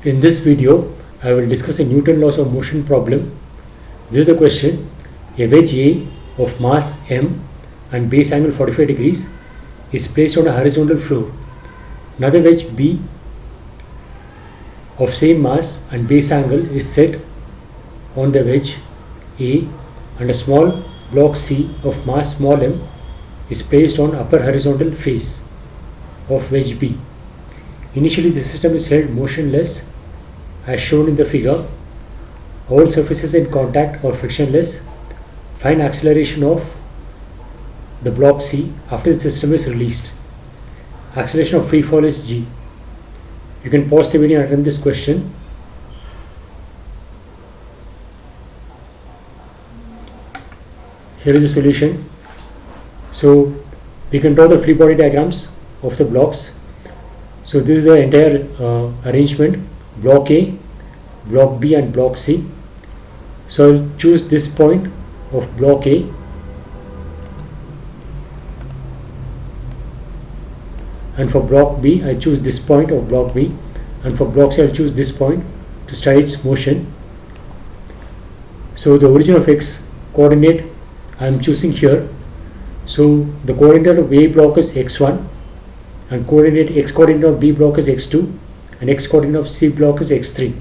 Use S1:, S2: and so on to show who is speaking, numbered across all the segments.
S1: In this video, I will discuss a Newton laws of motion problem. This is the question. A wedge A of mass m and base angle 45 degrees is placed on a horizontal floor. Another wedge B of same mass and base angle is set on the wedge A, and a small block C of mass small m is placed on upper horizontal face of wedge B. Initially the system is held motionless as shown in the figure. All surfaces in contact are frictionless. Find acceleration of the block C after the system is released. Acceleration of free fall is g. You can pause the video and attempt this question. Here is the solution. So we can draw the free body diagrams of the blocks. So this is the entire arrangement: block A, block B and block C. So I'll choose this point of block A, and for block B I choose this point of block B, and for block C I'll choose this point to study its motion. So the origin of x coordinate I am choosing here. So the coordinate of A block is x1, and x coordinate of B block is x2, and x coordinate of C block is x3.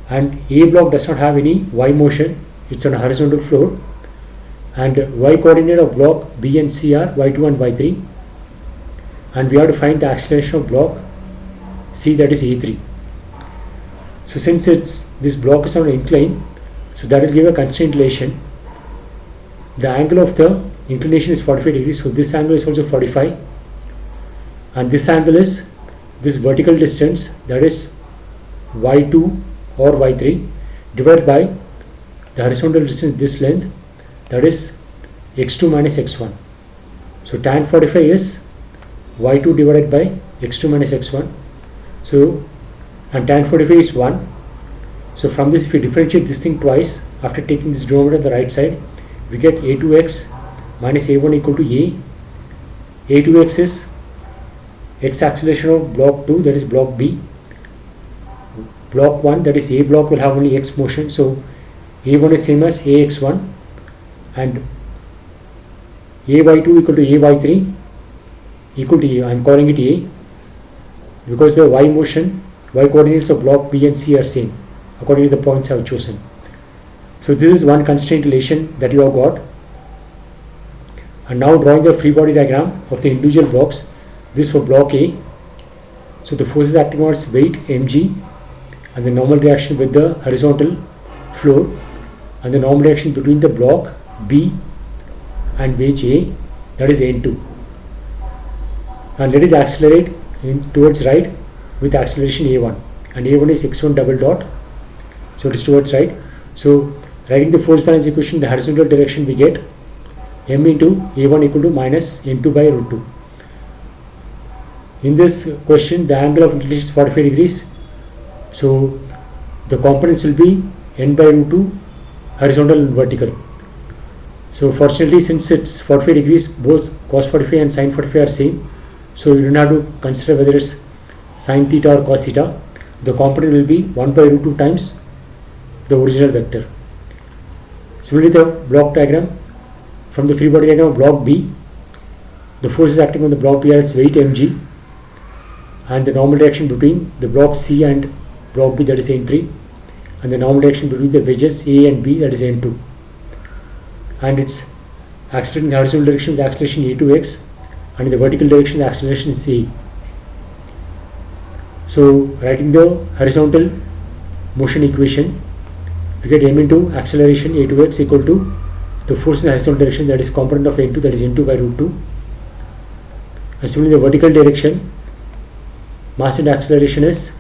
S1: And A block does not have any y motion, it's on a horizontal floor, and y coordinate of block B and C are y2 and y3, and we have to find the acceleration of block C, that is a3. So since this block is on an incline, so that will give a constraint relation. The angle of the inclination is 45 degrees, so this angle is also 45, and this angle is this vertical distance, that is y2 or y3, divided by the horizontal distance, this length, that is x2 minus x1. So tan 45 is y2 divided by x2 minus x1. So, and tan 45 is 1. So from this, if you differentiate this thing twice after taking this denominator on the right side, we get a2x minus a1 equal to a. a2x is x acceleration of block 2, that is block B. Block 1, that is A block, will have only x motion, so a1 is same as ax1, and ay2 equal to ay3 equal to a. I am calling it a because the y motion, y coordinates of block B and C are same according to the points I have chosen. So this is one constraint relation that you have got. And now drawing the free body diagram of the individual blocks. This for block A. So the forces acting on its weight mg, and the normal reaction with the horizontal floor, and the normal reaction between the block B and wedge A, that is N2. And let it accelerate towards right with acceleration a1, and a1 is x1 double dot, so it is towards right. So writing the force balance equation in the horizontal direction, we get m into a1 equal to minus n2 by root 2. In this question, the angle of inclination is 45 degrees. So the components will be n by root 2, horizontal and vertical. So fortunately, since it's 45 degrees, both cos 45 and sin 45 are same. So you don't have to consider whether it's sin theta or cos theta. The component will be 1 by root 2 times the original vector. Similarly, the block diagram, from the free body diagram of block B, the forces acting on the block B are its weight mg, and the normal reaction between the block C and block B, that is N3, and the normal reaction between the wedges A and B, that is N2, and it's accelerating in the horizontal direction with the acceleration a2x, and in the vertical direction the acceleration is a. So writing the horizontal motion equation, we get m into acceleration a2x equal to the force in the horizontal direction, that is component of n2, that is n2 by root 2. And similarly, the vertical direction, mass and acceleration is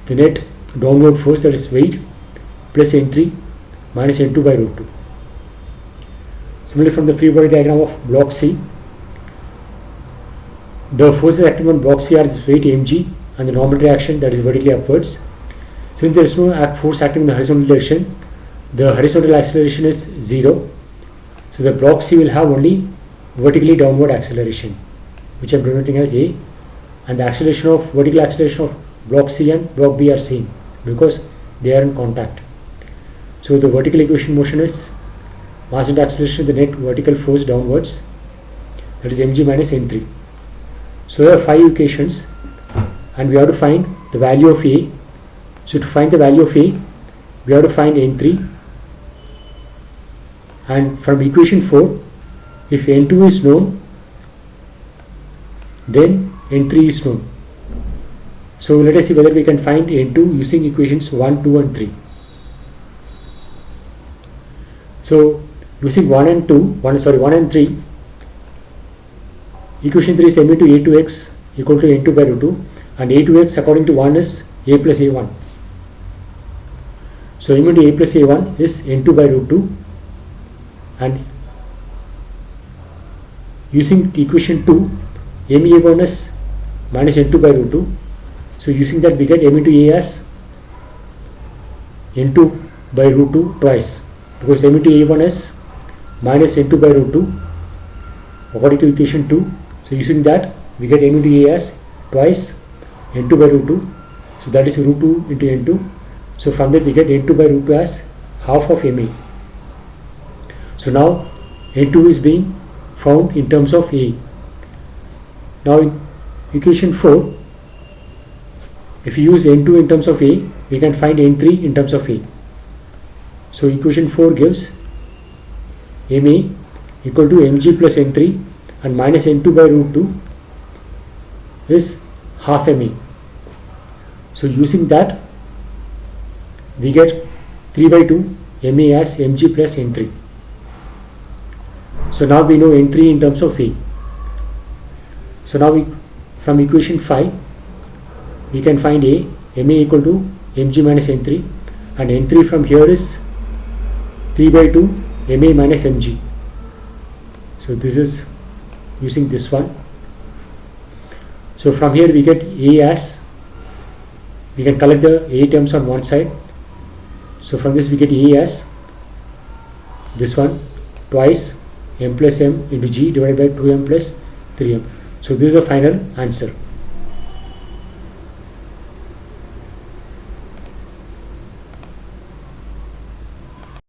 S1: the net downward force, that is weight, plus n3 minus n2 by root 2. Similarly, from the free body diagram of block C, the forces acting on block C are this weight mg and the normal reaction, that is vertically upwards. Since there is no force acting in the horizontal direction, the horizontal acceleration is 0. So the block C will have only vertically downward acceleration, which I am denoting as A, and the acceleration of vertical acceleration of block C and block B are same because they are in contact. So the vertical equation motion is mass into acceleration, the net vertical force downwards, that is mg minus n3. So there are 5 equations and we have to find the value of A. So to find the value of A, we have to find n3, and from equation 4, if n2 is known, then n3 is known. So let us see whether we can find n2 using equations 1, 2 and 3. So using 1 and 3, equation 3 is m into a2x equal to n2 by root 2, and a2x according to 1 is a plus a1. So m into a plus a1 is n2 by root 2, and using equation 2, m a1 is minus n2 by root 2. So using that we get m into a as n2 by root 2 twice, because m into a1 is minus n2 by root 2 according to equation 2. So using that we get m into a as twice n2 by root 2. So that is root 2 into n2. So from that we get n2 by root 2 as half of ma. So now n2 is being found in terms of A. Now in equation 4, if you use n2 in terms of A, we can find n3 in terms of A. So equation 4 gives ma equal to mg plus n3 and minus n2 by root 2 is half ma. So using that we get 3 by 2 ma as mg plus n3. So now we know n3 in terms of A. So now from equation 5 we can find A, ma equal to mg minus n3, and n3 from here is 3 by 2 ma minus mg. So this is using this one. So from here we get A as, we can collect the A terms on one side. So from this we get A as this one twice m plus m into g divided by 2m plus 3m. So this is the final answer.